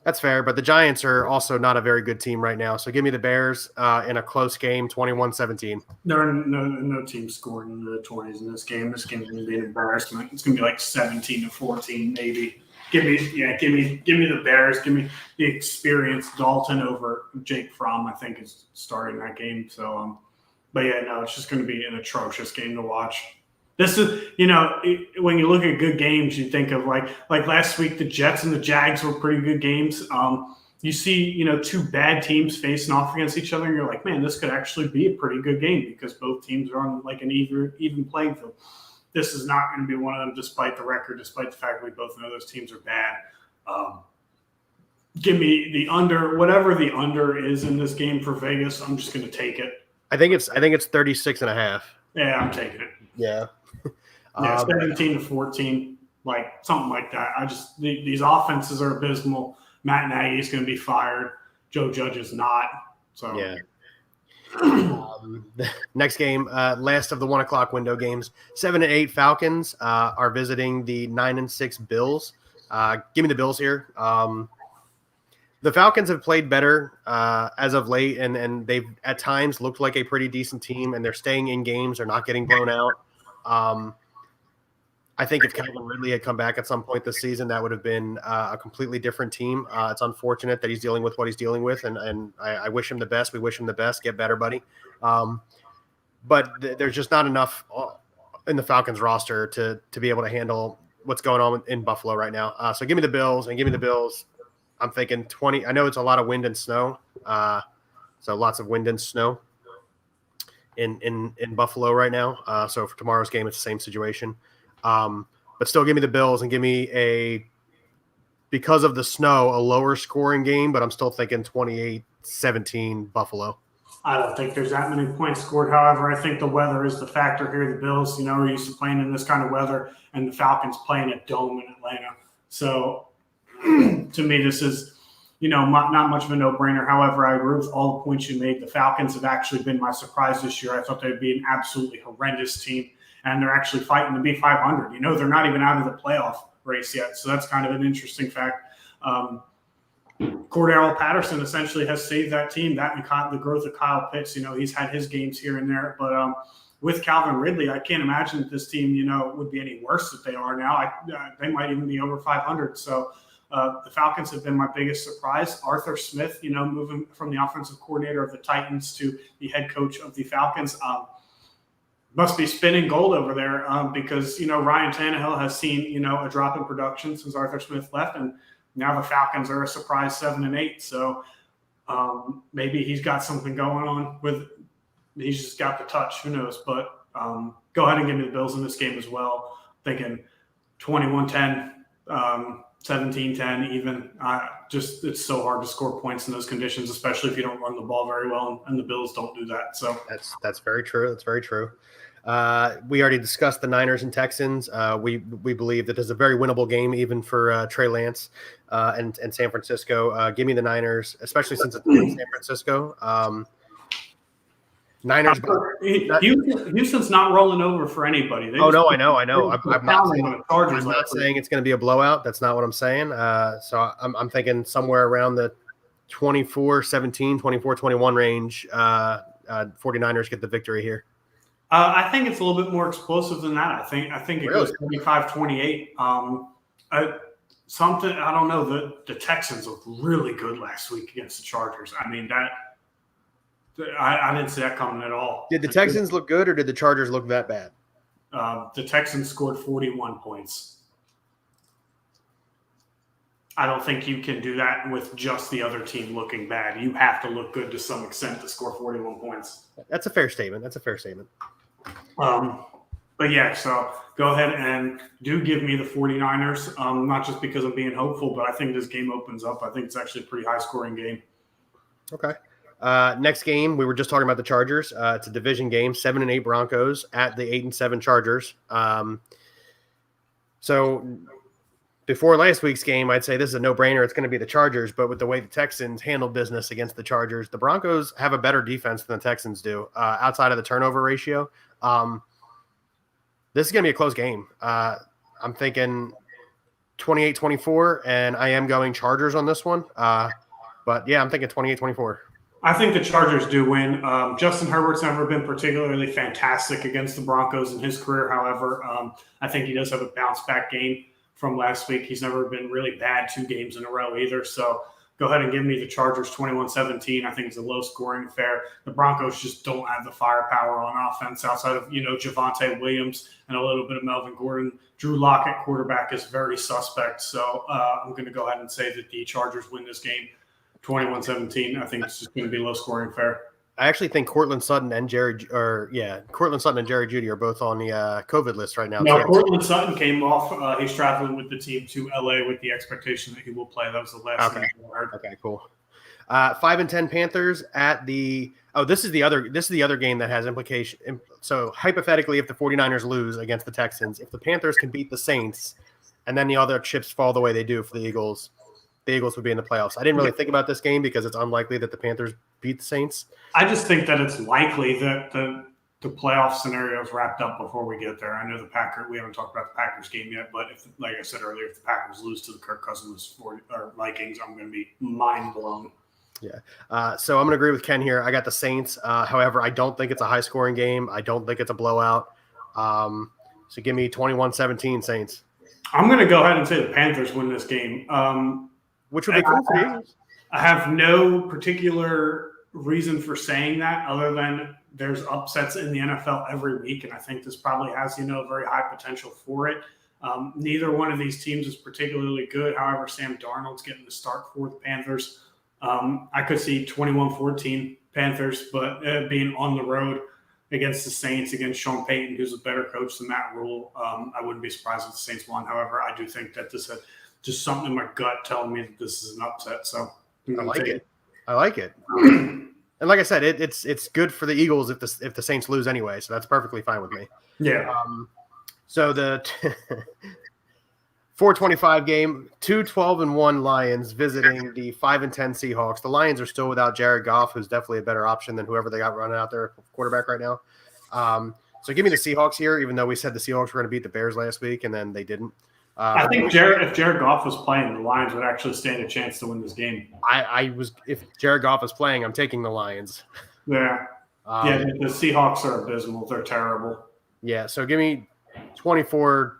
[SPEAKER 1] That's fair, but the Giants are also not a very good team right now. So give me the Bears in a close game, 21-17.
[SPEAKER 2] There are no team scoring in the 20s in this game. This game is going to be an embarrassment. It's going to be like 17-14 maybe. Give me the Bears. Give me the experienced Dalton over Jake Fromm. I think is starting that game. So, but yeah, no, it's just going to be an atrocious game to watch. This is, when you look at good games, you think of like last week, the Jets and the Jags were pretty good games. You see, two bad teams facing off against each other, and you're like, man, this could actually be a pretty good game because both teams are on like an even playing field. This is not going to be one of them, despite the record, despite the fact we both know those teams are bad. Give me the under, whatever the under is in this game for Vegas. I'm just going to take it.
[SPEAKER 1] I think it's 36.5.
[SPEAKER 2] Yeah, I'm taking it.
[SPEAKER 1] Yeah.
[SPEAKER 2] 17-14, like something like that. These offenses are abysmal. Matt Nagy is going to be fired. Joe Judge is not. So
[SPEAKER 1] yeah. Next game, last of the 1 o'clock window games. 7-8 Falcons are visiting the 9-6 Bills. Give me the Bills here. The Falcons have played better as of late, and they've at times looked like a pretty decent team, and they're staying in games. They're not getting blown out. I think if Calvin Ridley had come back at some point this season, that would have been a completely different team. It's unfortunate that he's dealing with what he's dealing with, and I wish him the best. We wish him the best. Get better, buddy. But there's just not enough in the Falcons roster to be able to handle what's going on in Buffalo right now. So give me the Bills, and give me the Bills. I'm thinking 20. I know it's a lot of wind and snow, so lots of wind and snow in Buffalo right now. So for tomorrow's game, it's the same situation. But still give me the Bills and give me because of the snow, a lower scoring game, but I'm still thinking 28-17 Buffalo.
[SPEAKER 2] I don't think there's that many points scored. However, I think the weather is the factor here. The Bills, are used to playing in this kind of weather, and the Falcons playing a dome in Atlanta. So to me, this is, not much of a no-brainer. However, I agree with all the points you made. The Falcons have actually been my surprise this year. I thought they'd be an absolutely horrendous team. And they're actually fighting to be 500. They're not even out of the playoff race yet. So that's kind of an interesting fact. Cordero Patterson essentially has saved that team. That and the growth of Kyle Pitts, he's had his games here and there. But with Calvin Ridley, I can't imagine that this team, would be any worse than they are now. They might even be over 500. So the Falcons have been my biggest surprise. Arthur Smith, moving from the offensive coordinator of the Titans to the head coach of the Falcons, must be spinning gold over there because, Ryan Tannehill has seen, a drop in production since Arthur Smith left. And now the Falcons are a surprise 7-8. So maybe he's got something going on he's just got the touch. Who knows? But go ahead and give me the Bills in this game as well. Thinking 21-10, 17-10 even. It's so hard to score points in those conditions, especially if you don't run the ball very well, and the Bills don't do that. So
[SPEAKER 1] that's very true. That's very true. We already discussed the Niners and Texans. We believe that there's a very winnable game even for Trey Lance and San Francisco. Give me the Niners, especially since it's in San Francisco. Niners.
[SPEAKER 2] Houston's not rolling over for anybody.
[SPEAKER 1] I know. I'm not saying it's going to be a blowout. That's not what I'm saying. So I'm thinking somewhere around the 24-17, 24-21 range. 49ers get the victory here.
[SPEAKER 2] I think it's a little bit more explosive than that. I think it goes 25-28. Something I don't know. The Texans looked really good last week against the Chargers. I mean I didn't see that coming at all.
[SPEAKER 1] Did the Texans look good, or did the Chargers look that bad?
[SPEAKER 2] The Texans scored 41 points. I don't think you can do that with just the other team looking bad. You have to look good to some extent to score 41 points.
[SPEAKER 1] That's a fair statement.
[SPEAKER 2] But yeah, so go ahead and do give me the 49ers, not just because I'm being hopeful, but I think this game opens up. I think it's actually a pretty high-scoring game.
[SPEAKER 1] Okay. Next game, we were just talking about the Chargers. It's a division game, 7-8 Broncos at the 8-7 Chargers. So before last week's game, I'd say this is a no-brainer. It's going to be the Chargers, but with the way the Texans handle business against the Chargers, the Broncos have a better defense than the Texans do outside of the turnover ratio. This is going to be a close game. I'm thinking 28-24, and I am going Chargers on this one. But, yeah, I'm thinking 28-24.
[SPEAKER 2] I think the Chargers do win. Justin Herbert's never been particularly fantastic against the Broncos in his career. However, I think he does have a bounce-back game. from last week. He's never been really bad 2 games in a row either. So go ahead and give me the Chargers 21-17. I think it's a low-scoring affair. The Broncos just don't have the firepower on offense outside of, Javonte Williams and a little bit of Melvin Gordon. Drew Lock at quarterback is very suspect. So I'm going to go ahead and say that the Chargers win this game 21-17. I think it's just going to be low-scoring affair.
[SPEAKER 1] I actually think Cortland Sutton and Jerry Jeudy are both on the COVID list right now.
[SPEAKER 2] No, Cortland Sutton came off. He's traveling with the team to LA with the expectation that he will play. That was the last thing I heard.
[SPEAKER 1] Okay, cool. 5-10 Panthers at the. Oh, this is the other game that has implication. So hypothetically, if the 49ers lose against the Texans, if the Panthers can beat the Saints, and then the other chips fall the way they do for the Eagles would be in the playoffs. I didn't really think about this game because it's unlikely that the Panthers beat the Saints.
[SPEAKER 2] I just think that it's likely that the playoff scenario is wrapped up before we get there. I know we haven't talked about the Packers game yet, but like I said earlier, if the Packers lose to the Kirk Cousins or Vikings, I'm going to be mind blown.
[SPEAKER 1] Yeah. So I'm going to agree with Ken here. I got the Saints. However, I don't think it's a high-scoring game. I don't think it's a blowout. So give me 21-17 Saints.
[SPEAKER 2] I'm going to go ahead and say the Panthers win this game.
[SPEAKER 1] Which would be cool for you.
[SPEAKER 2] I have no particular reason for saying that other than there's upsets in the NFL every week, and I think this probably has, very high potential for it. Neither one of these teams is particularly good. However, Sam Darnold's getting the start for the Panthers. I could see 21-14 Panthers, but being on the road against the Saints, against Sean Payton, who's a better coach than Matt Rule, I wouldn't be surprised if the Saints won. However, I do think that this is just something in my gut telling me that this is an upset. So
[SPEAKER 1] I like it. And like I said, it's good for the Eagles if the Saints lose anyway, so that's perfectly fine with me.
[SPEAKER 2] Yeah.
[SPEAKER 1] So the 425 game, 2-12-1 Lions visiting the 5-10 Seahawks. The Lions are still without Jared Goff, who's definitely a better option than whoever they got running out there quarterback right now. So give me the Seahawks here, even though we said the Seahawks were going to beat the Bears last week and then they didn't.
[SPEAKER 2] I think if Jared Goff was playing, the Lions would actually stand a chance to win this game.
[SPEAKER 1] If Jared Goff is playing, I'm taking the Lions.
[SPEAKER 2] Yeah. The Seahawks are abysmal. They're terrible.
[SPEAKER 1] Yeah, so give me 24-14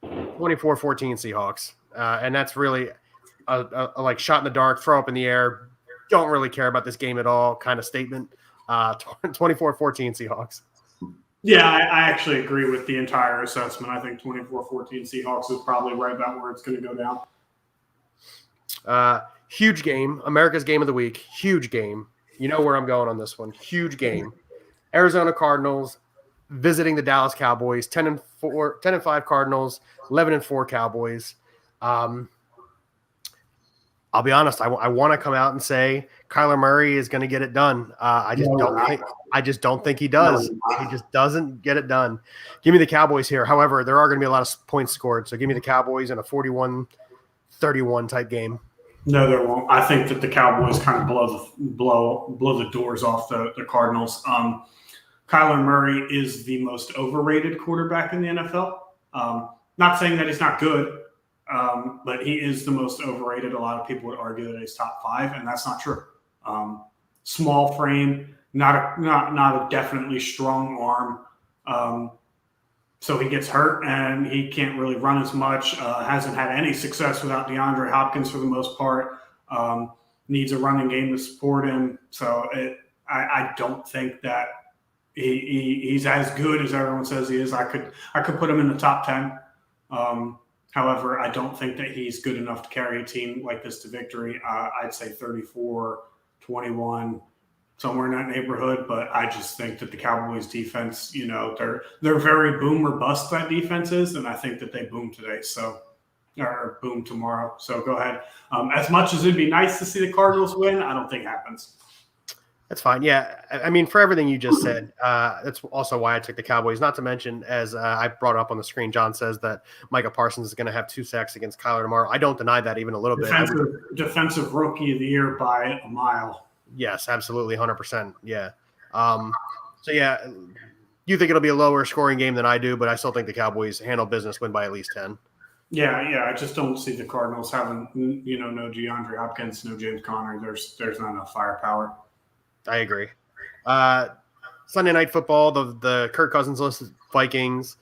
[SPEAKER 1] Seahawks. And that's really a like shot in the dark, throw up in the air, don't really care about this game at all kind of statement. 24-14 Seahawks.
[SPEAKER 2] Yeah, I actually agree with the entire assessment. I think 24-14 Seahawks is probably right about where it's going to go
[SPEAKER 1] down. Huge game. America's game of the week. Huge game. You know where I'm going on this one. Huge game. Arizona Cardinals visiting the Dallas Cowboys. 10-5 Cardinals. 11-4 Cowboys. I'll be honest. I want to come out and say Kyler Murray is going to get it done. I just don't think he does. He just doesn't get it done. Give me the Cowboys here. However, there are going to be a lot of points scored. So give me the Cowboys in a 41-31 type game.
[SPEAKER 2] No, there won't. I think that the Cowboys kind of blow the doors off the Cardinals. Kyler Murray is the most overrated quarterback in the NFL. Not saying that he's not good. But he is the most overrated. A lot of people would argue that he's top 5, and that's not true. Small frame, not a definitely strong arm. So he gets hurt and he can't really run as much. Hasn't had any success without DeAndre Hopkins for the most part. Needs a running game to support him. So I don't think that he's as good as everyone says he is. I could put him in the top 10. However, I don't think that he's good enough to carry a team like this to victory. I'd say 34-21, somewhere in that neighborhood. But I just think that the Cowboys defense, they're very boom or bust, that defense is. And I think that they boom today. Or boom tomorrow. So go ahead. As much as it'd be nice to see the Cardinals win, I don't think it happens.
[SPEAKER 1] That's fine. Yeah. I mean, for everything you just said, that's also why I took the Cowboys. Not to mention, as I brought up on the screen, John says that Micah Parsons is going to have 2 sacks against Kyler tomorrow. I don't deny that even a little bit.
[SPEAKER 2] Defensive rookie of the year by a mile.
[SPEAKER 1] Yes, absolutely. 100%. Yeah. So, yeah, you think it'll be a lower scoring game than I do, but I still think the Cowboys handle business, win by at least 10.
[SPEAKER 2] Yeah. I just don't see the Cardinals having, no DeAndre Hopkins, no James Conner. There's not enough firepower.
[SPEAKER 1] I agree. Sunday Night Football, the Kirk Cousins list Vikings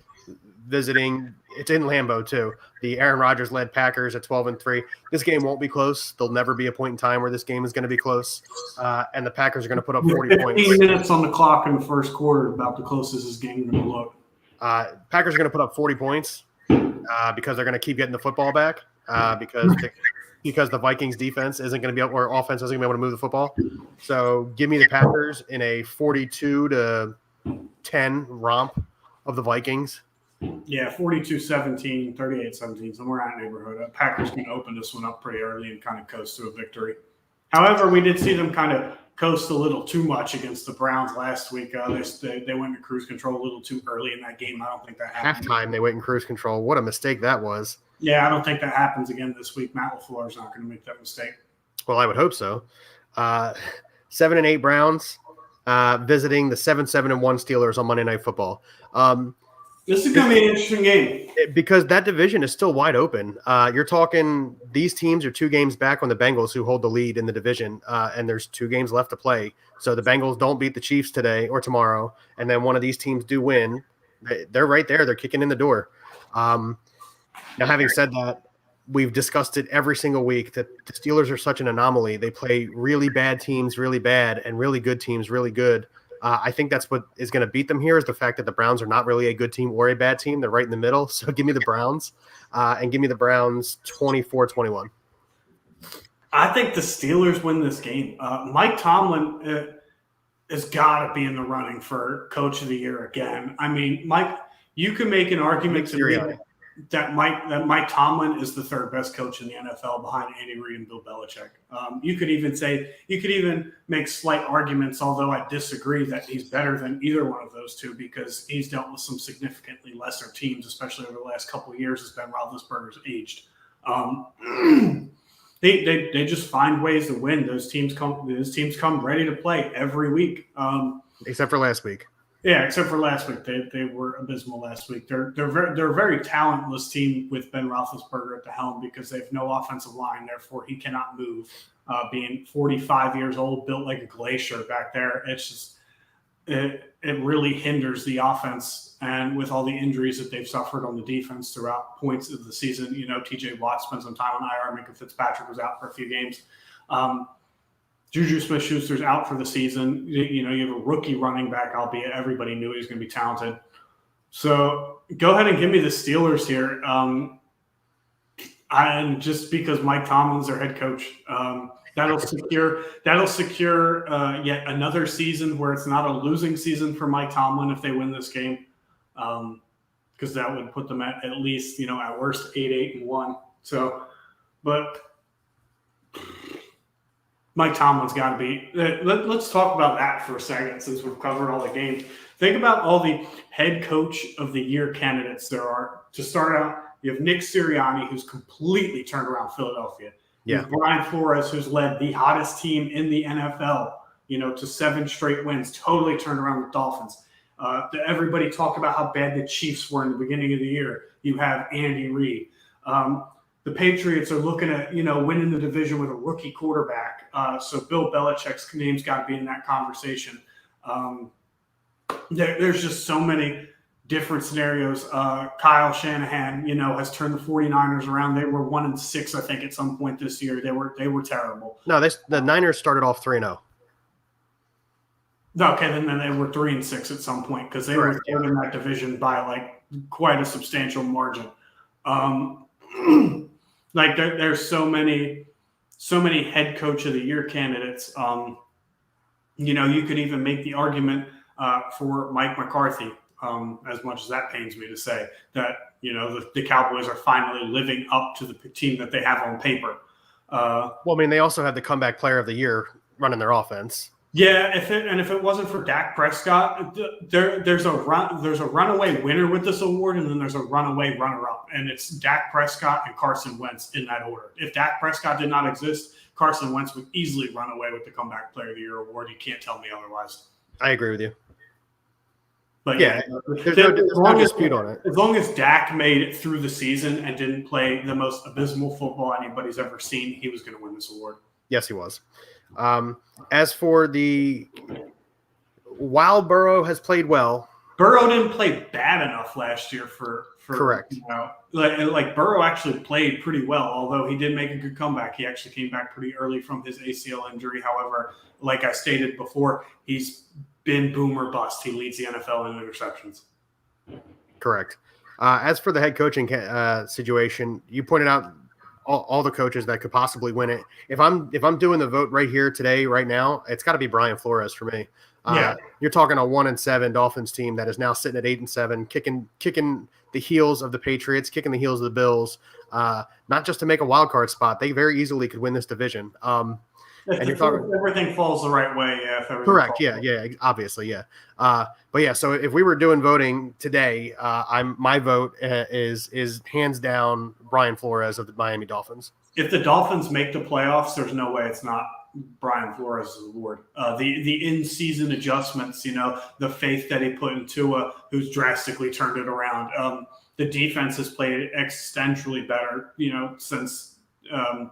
[SPEAKER 1] visiting. It's in Lambeau too. The Aaron Rodgers led Packers at 12-3. This game won't be close. There'll never be a point in time where this game is going to be close. And the Packers are going to put up 40
[SPEAKER 2] 15
[SPEAKER 1] points.
[SPEAKER 2] 15 minutes on the clock in the first quarter, about the closest this game is going to look.
[SPEAKER 1] Packers are going to put up 40 points because they're going to keep getting the football back because the Vikings defense isn't going to be able, or offense isn't going to be able to move the football. So give me the Packers in a 42-10 romp of the Vikings.
[SPEAKER 2] Yeah, 42-17, 38-17, somewhere in that neighborhood. Packers can open this one up pretty early and kind of coast to a victory. However, we did see them kind of coast a little too much against the Browns last week. They went into cruise control a little too early in that game. I don't think that happened.
[SPEAKER 1] Halftime, they went in cruise control. What a mistake that was.
[SPEAKER 2] Yeah, I don't think that happens again this week. Matt LaFleur's not going to make that mistake.
[SPEAKER 1] Well, I would hope so. 7-8 Browns visiting the 7-1 Steelers on Monday Night Football.
[SPEAKER 2] This is going to be an interesting game.
[SPEAKER 1] Because that division is still wide open. You're talking these teams are 2 games back on the Bengals, who hold the lead in the division, and there's 2 games left to play. So the Bengals don't beat the Chiefs today or tomorrow, and then one of these teams do win. They're right there. They're kicking in the door. Now, having said that, we've discussed it every single week that the Steelers are such an anomaly. They play really bad teams really bad and really good teams really good. I think that's what is going to beat them here is the fact that the Browns are not really a good team or a bad team. They're right in the middle. So give me the Browns and give me the Browns 24-21.
[SPEAKER 2] I think the Steelers win this game. Mike Tomlin has got to be in the running for Coach of the Year again. I mean, Mike, you can make an argument to me that Mike Tomlin is the 3rd best coach in the NFL behind Andy Reid and Bill Belichick. You could even make slight arguments, although I disagree that he's better than either one of those two because he's dealt with some significantly lesser teams, especially over the last couple of years as Ben Roethlisberger's aged. They just find ways to win. Those teams come ready to play every week.
[SPEAKER 1] Except for last week.
[SPEAKER 2] Yeah, except for last week. They were abysmal last week. They're a very talentless team with Ben Roethlisberger at the helm because they have no offensive line. Therefore, he cannot move. Being 45 years old, built like a glacier back there, it's just it really hinders the offense. And with all the injuries that they've suffered on the defense throughout points of the season, T.J. Watt spent some time on IR. Minka Fitzpatrick was out for a few games. Juju Smith-Schuster's out for the season. You have a rookie running back, albeit everybody knew he was going to be talented. So go ahead and give me the Steelers here. And just because Mike Tomlin's their head coach, that'll secure yet another season where it's not a losing season for Mike Tomlin if they win this game, because that would put them at least at worst 8-1. So, but Mike Tomlin's got to be. Let's talk about that for a second since we've covered all the games. Think about all the head coach of the year candidates there are. To start out, you have Nick Sirianni, who's completely turned around Philadelphia.
[SPEAKER 1] Yeah.
[SPEAKER 2] You have Brian Flores, who's led the hottest team in the NFL, to 7 straight wins, totally turned around the Dolphins. Everybody talked about how bad the Chiefs were in the beginning of the year. You have Andy Reid. The Patriots are looking at, winning the division with a rookie quarterback. So Bill Belichick's name's got to be in that conversation. There's just so many different scenarios. Kyle Shanahan, has turned the 49ers around. They were 1-6, I think, at some point this year. They were terrible.
[SPEAKER 1] No, the Niners started off 3-0.
[SPEAKER 2] Okay, then they were 3-6 at some point because they were third in that division by quite a substantial margin. There's so many head coach of the year candidates. You could even make the argument for Mike McCarthy, as much as that pains me to say, that the Cowboys are finally living up to the team that they have on paper.
[SPEAKER 1] They also had the comeback player of the year running their offense.
[SPEAKER 2] Yeah, if it wasn't for Dak Prescott, there's a runaway winner with this award, and then there's a runaway runner-up, and it's Dak Prescott and Carson Wentz in that order. If Dak Prescott did not exist, Carson Wentz would easily run away with the comeback player of the year award. You can't tell me otherwise.
[SPEAKER 1] I agree with you.
[SPEAKER 2] But
[SPEAKER 1] there's no dispute on it.
[SPEAKER 2] As long as Dak made it through the season and didn't play the most abysmal football anybody's ever seen, he was going to win this award.
[SPEAKER 1] Yes, he was. As for while Burrow has played well,
[SPEAKER 2] Burrow didn't play bad enough last year for
[SPEAKER 1] Correct.
[SPEAKER 2] You know, like Burrow actually played pretty well, although he did make a good comeback. He actually came back pretty early from his ACL injury. However, like I stated before, he's been boom or bust. He leads the NFL in interceptions.
[SPEAKER 1] Correct. As for the head coaching situation, you pointed out all the coaches that could possibly win it. If I'm doing the vote right here today, right now, it's got to be Brian Flores for me. You're talking a 1-7 Dolphins team that is now sitting at 8-7, kicking the heels of the Patriots, kicking the heels of the Bills. Not just to make a wild card spot, they very easily could win this division.
[SPEAKER 2] And you're talking everything falls the right way, yeah.
[SPEAKER 1] Correct, yeah, obviously, yeah. But yeah, so if we were doing voting today, my vote is hands down Brian Flores of the Miami Dolphins.
[SPEAKER 2] If the Dolphins make the playoffs, there's no way it's not Brian Flores' award. The in-season adjustments, you know, the faith that he put into Tua, who's drastically turned it around. The defense has played existentially better, you know, since the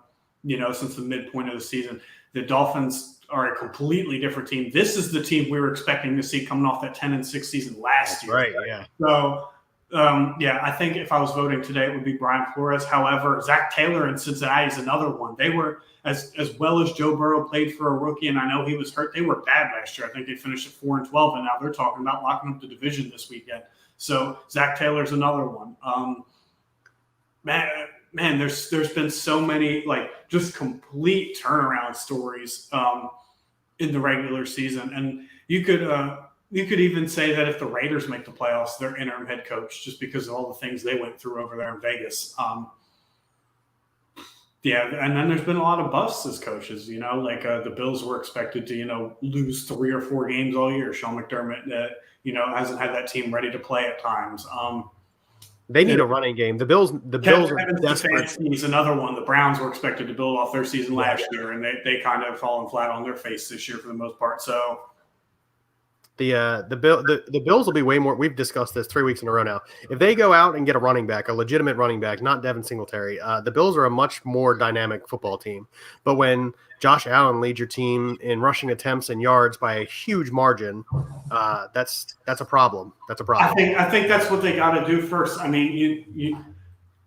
[SPEAKER 2] midpoint of the season. The Dolphins are a completely different team. This is the team we were expecting to see coming off that 10-6 season last year.
[SPEAKER 1] Right, yeah.
[SPEAKER 2] So, I think if I was voting today, it would be Brian Flores. However, Zach Taylor in Cincinnati is another one. They were, as well as Joe Burrow played for a rookie, and I know he was hurt, they were bad last year. I think they finished at 4-12, and now they're talking about locking up the division this weekend. So Zach Taylor's another one. Man, there's been so many just complete turnaround stories in the regular season, and you could even say that if the Raiders make the playoffs, their interim head coach, just because of all the things they went through over there in Vegas. And then there's been a lot of busts as coaches. You know, the Bills were expected to lose 3 or 4 games all year. Sean McDermott hasn't had that team ready to play at times.
[SPEAKER 1] They need a running game. The Bills are desperate.
[SPEAKER 2] He's another one. The Browns were expected to build off their season last year, and they kind of fallen flat on their face this year for the most part. So
[SPEAKER 1] the Bills will be way more. We've discussed this 3 weeks in a row now. If they go out and get a running back, a legitimate running back, not Devin Singletary, the Bills are a much more dynamic football team. But when Josh Allen leads your team in rushing attempts and yards by a huge margin, that's a problem. That's a problem.
[SPEAKER 2] I think that's what they got to do first. I mean,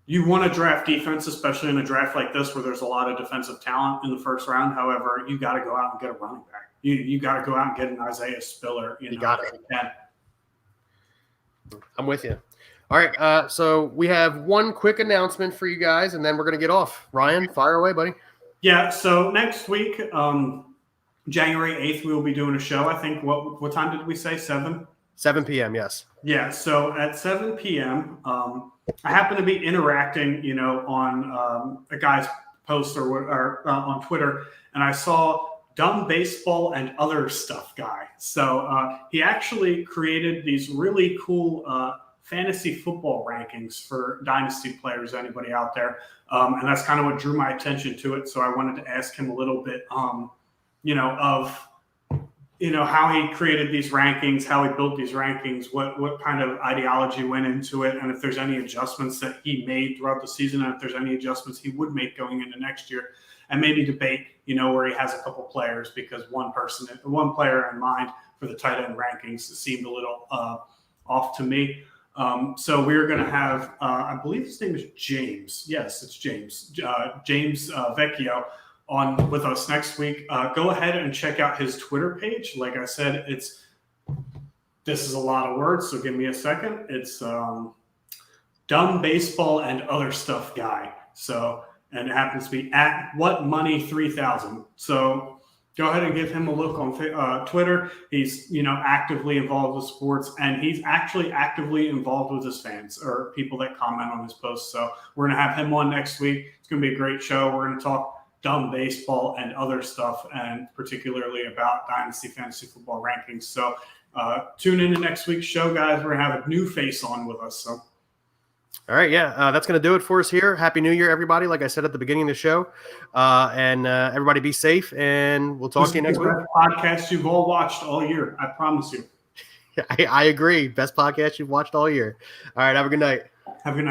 [SPEAKER 2] you want to draft defense, especially in a draft like this where there's a lot of defensive talent in the first round. However, you got to go out and get a running back. You got to go out and get an Isaiah Spiller. You
[SPEAKER 1] got it. I'm with you. All right, so we have one quick announcement for you guys, and then we're going to get off. Ryan, fire away, buddy.
[SPEAKER 2] Yeah, so next week, January 8th, we will be doing a show. I think, what time did we say, 7?
[SPEAKER 1] 7 p.m., yes.
[SPEAKER 2] Yeah, so at 7 p.m., I happen to be interacting, on a guy's post or on Twitter, and I saw Dumb Baseball and Other Stuff guy. So he actually created these really cool fantasy football rankings for dynasty players, anybody out there. And that's kind of what drew my attention to it. So I wanted to ask him a little bit, of how he created these rankings, how he built these rankings, what kind of ideology went into it, and if there's any adjustments that he made throughout the season, and if there's any adjustments he would make going into next year, and maybe debate, where he has a couple players, because one player in mind for the tight end rankings seemed a little off to me. So we're going to have, I believe his name is James. Yes, it's James. James Vecchio on with us next week. Go ahead and check out his Twitter page. Like I said, this is a lot of words, so give me a second. It's Dumb Baseball and Other Stuff guy. So, and it happens to be at WhatMoney3000. So go ahead and give him a look on Twitter. He's, actively involved with sports, and he's actually actively involved with his fans or people that comment on his posts. So we're going to have him on next week. It's going to be a great show. We're going to talk dumb baseball and other stuff, and particularly about dynasty fantasy football rankings. So tune into next week's show, guys. We're going to have a new face on with us. So.
[SPEAKER 1] All right, yeah, that's going to do it for us here. Happy New Year, everybody, like I said at the beginning of the show. And everybody be safe, and we'll talk to you next week.
[SPEAKER 2] Best podcast you've all watched all year, I promise you.
[SPEAKER 1] I agree. Best podcast you've watched all year. All right, have a good night.
[SPEAKER 2] Have a good night.